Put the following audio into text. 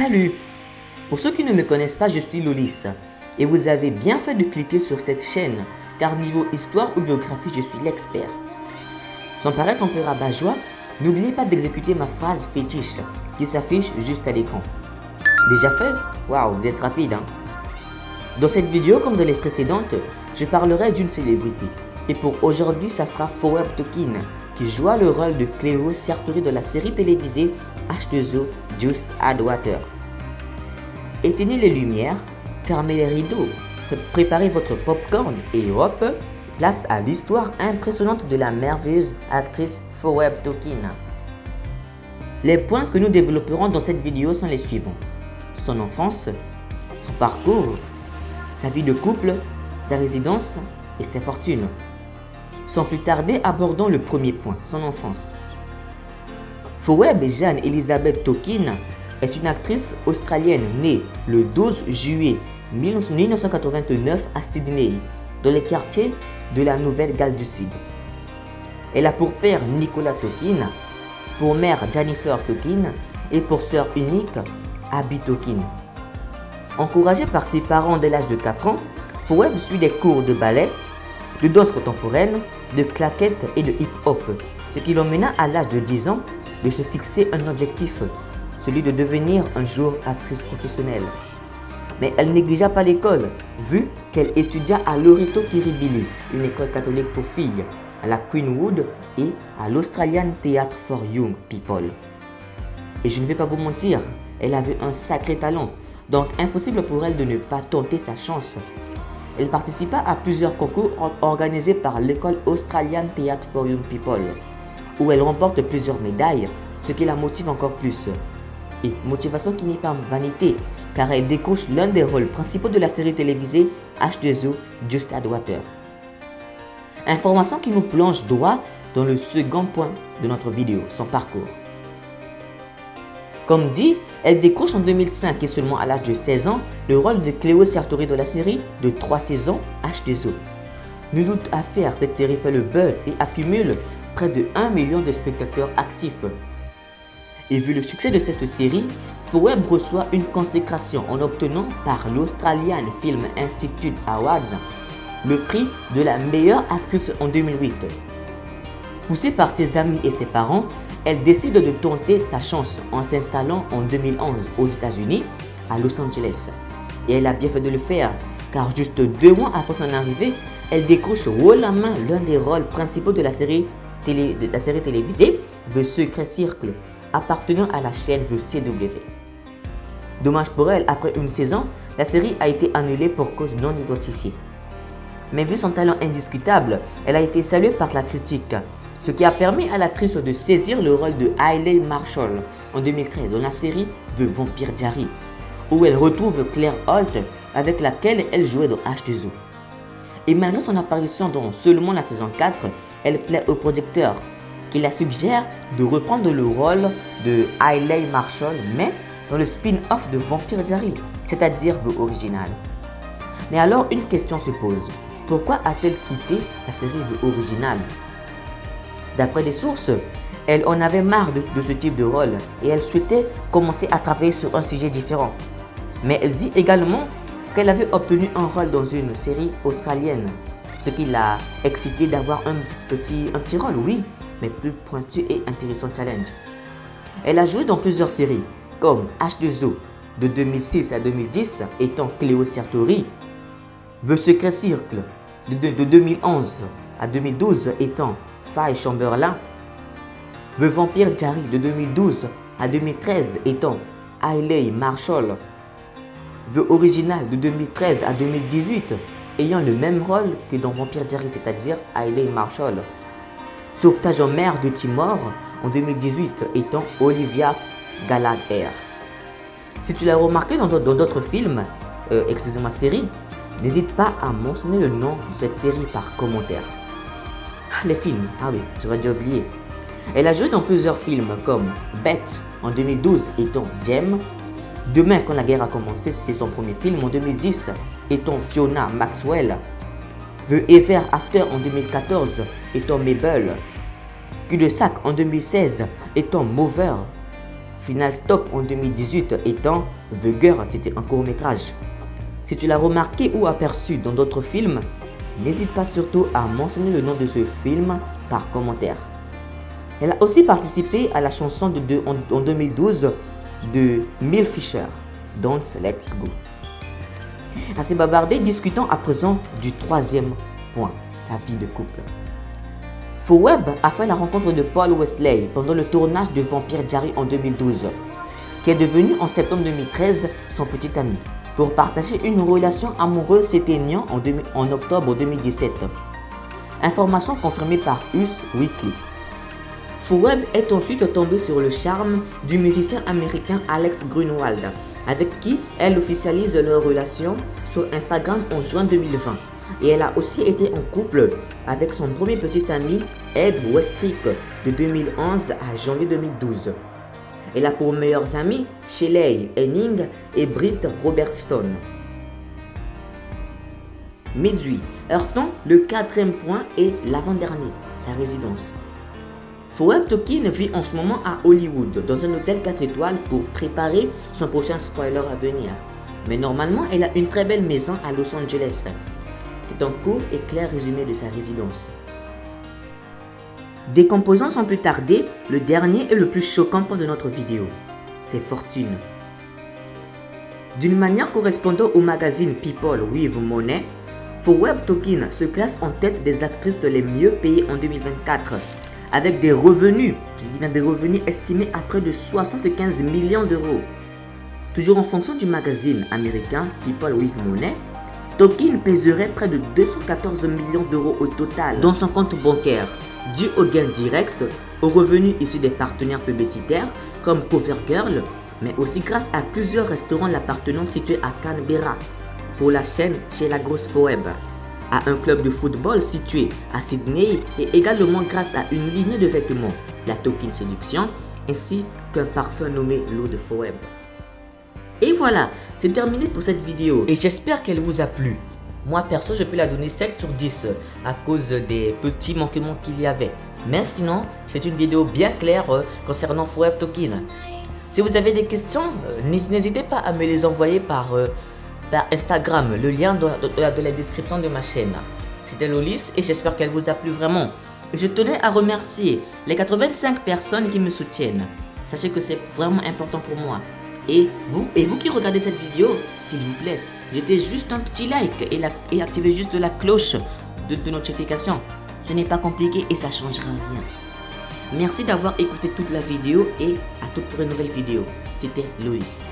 Salut! Pour ceux qui ne me connaissent pas, je suis Lolis et vous avez bien fait de cliquer sur cette chaîne car niveau histoire ou biographie, je suis l'expert. Sans paraître un peu rabat-joie, n'oubliez pas d'exécuter ma phrase fétiche qui s'affiche juste à l'écran. Déjà fait? Waouh, vous êtes rapide hein? Dans cette vidéo, comme dans les précédentes, je parlerai d'une célébrité. Et pour aujourd'hui, ça sera Phoebe Tolkien qui joua le rôle de Cléo Sertori de la série télévisée H2O Just Add Water. Éteignez les lumières, fermez les rideaux, préparez votre popcorn et hop, place à l'histoire impressionnante de la merveilleuse actrice Phoebe Tolkien. Les points que nous développerons dans cette vidéo sont les suivants: son enfance, son parcours, sa vie de couple, sa résidence et ses fortunes. Sans plus tarder, abordons le premier point, son enfance. Phoebe Jane Elizabeth Tolkien est une actrice australienne née le 12 juillet 1989 à Sydney, dans les quartiers de la Nouvelle-Galles du Sud. Elle a pour père Nicolas Tolkien, pour mère Jennifer Tolkien et pour sœur unique Abby Tolkien. Encouragée par ses parents dès l'âge de 4 ans, Phoebe suit des cours de ballet, de danse contemporaine, de claquettes et de hip-hop, ce qui l'emmena à l'âge de 10 ans de se fixer un objectif, celui de devenir un jour actrice professionnelle. Mais elle négligea pas l'école, vu qu'elle étudia à Loreto Kirribilli, une école catholique pour filles, à la Queenwood et à l'Australian Theatre for Young People. Et je ne vais pas vous mentir, elle avait un sacré talent, donc impossible pour elle de ne pas tenter sa chance. Elle participa à plusieurs concours organisés par l'école Australian Theatre for Young People, où elle remporte plusieurs médailles, ce qui la motive encore plus. Et motivation qui n'est pas vanité, car elle décroche l'un des rôles principaux de la série télévisée H2O Just Add Water. Information qui nous plonge droit dans le second point de notre vidéo, son parcours. Comme dit, elle décroche en 2005 et seulement à l'âge de 16 ans le rôle de Cléo Sertori de la série de 3 saisons H2O. Nul doute à faire, cette série fait le buzz et accumule près de 1 million de spectateurs actifs. Et vu le succès de cette série, Phoebe reçoit une consécration en obtenant par l'Australian Film Institute Awards le prix de la meilleure actrice en 2008. Poussée par ses amis et ses parents, elle décide de tenter sa chance en s'installant en 2011 aux États-Unis, à Los Angeles. Et elle a bien fait de le faire, car juste 2 mois après son arrivée, elle décroche haut la main l'un des rôles principaux de la série télévisée The Secret Circle, appartenant à la chaîne The CW. Dommage pour elle, après une saison, la série a été annulée pour cause non identifiée. Mais vu son talent indiscutable, elle a été saluée par la critique, ce qui a permis à l'actrice de saisir le rôle de Hayley Marshall en 2013 dans la série The Vampire Diaries, où elle retrouve Claire Holt avec laquelle elle jouait dans H2O. Et malgré son apparition dans seulement la saison 4, elle plaît au producteur qui la suggère de reprendre le rôle de Hayley Marshall mais dans le spin-off de Vampire Diaries, c'est-à-dire The Original. Mais alors une question se pose, pourquoi a-t-elle quitté la série The Original? D'après des sources, elle en avait marre de ce type de rôle et elle souhaitait commencer à travailler sur un sujet différent. Mais elle dit également qu'elle avait obtenu un rôle dans une série australienne, ce qui l'a excité d'avoir un petit rôle, oui, mais plus pointu et intéressant challenge. Elle a joué dans plusieurs séries, comme H2O de 2006 à 2010 étant Cléo Sertori, The Secret Circle de 2011 à 2012 étant Faye Chamberlain, The Vampire Diaries de 2012 à 2013 étant Hayley Marshall, The Original de 2013 à 2018 ayant le même rôle que dans Vampire Diaries, c'est-à-dire Hayley Marshall, Sauvetage en mer de Timor en 2018 étant Olivia Gallagher. Si tu l'as remarqué dans d'autres films, séries, n'hésite pas à mentionner le nom de cette série par commentaire. Les films, ah oui, j'aurais dû oublier. Elle a joué dans plusieurs films comme Beth en 2012 étant Jem, Demain quand la guerre a commencé, c'est son premier film en 2010 étant Fiona Maxwell, The Ever After en 2014 étant Mabel, Cul de sac en 2016 étant Mover, Final Stop en 2018 étant The Girl, c'était un court-métrage. Si tu l'as remarqué ou aperçu dans d'autres films, n'hésite pas surtout à mentionner le nom de ce film par commentaire. Elle a aussi participé à la chanson en 2012 de Mel Fisher, Don't Let's Go. Assez bavardé, discutons à présent du troisième point, sa vie de couple. Phoebe a fait la rencontre de Paul Wesley pendant le tournage de Vampire Diaries en 2012, qui est devenu en septembre 2013 son petit ami, pour partager une relation amoureuse s'éteignant en octobre 2017. Information confirmée par Us Weekly. Phoebe est ensuite tombée sur le charme du musicien américain Alex Grunwald, avec qui elle officialise leur relation sur Instagram en juin 2020. Et elle a aussi été en couple avec son premier petit ami Ed Westreek de 2011 à janvier 2012. Elle a pour meilleurs amis Shelley Henning et Britt Robertson. Midway. Heurtons le quatrième point et l'avant-dernier, sa résidence. Phoebe Tolkien vit en ce moment à Hollywood dans un hôtel 4 étoiles pour préparer son prochain spoiler à venir. Mais normalement, elle a une très belle maison à Los Angeles. C'est un court et clair résumé de sa résidence. Décomposons sans plus tarder le dernier et le plus choquant point de notre vidéo, ses fortunes. D'une manière correspondant au magazine People with Money, Phoebe Tolkien se classe en tête des actrices les mieux payées en 2024, avec des revenus, estimés à près de 75 millions d'euros. Toujours en fonction du magazine américain People with Money, Tolkien pèserait près de 214 millions d'euros au total dans son compte bancaire, dû aux gains directs, aux revenus issus des partenaires publicitaires comme CoverGirl, mais aussi grâce à plusieurs restaurants l'appartenant situés à Canberra, pour la chaîne Chez la Grosse Phoebe, à un club de football situé à Sydney et également grâce à une lignée de vêtements, la Tolkien Séduction, ainsi qu'un parfum nommé l'eau de Phoebe. Et voilà, c'est terminé pour cette vidéo et j'espère qu'elle vous a plu. Moi perso, je peux la donner 7 sur 10 à cause des petits manquements qu'il y avait. Mais sinon, c'est une vidéo bien claire concernant Phoebe Tolkien. Si vous avez des questions, n'hésitez pas à me les envoyer par Instagram, le lien dans la description de ma chaîne. C'était Lolis et j'espère qu'elle vous a plu vraiment. Et je tenais à remercier les 85 personnes qui me soutiennent. Sachez que c'est vraiment important pour moi. Et vous qui regardez cette vidéo, s'il vous plaît, jetez juste un petit like et activez juste la cloche de notification. Ce n'est pas compliqué et ça ne changera rien. Merci d'avoir écouté toute la vidéo et à toute pour une nouvelle vidéo. C'était Lolis.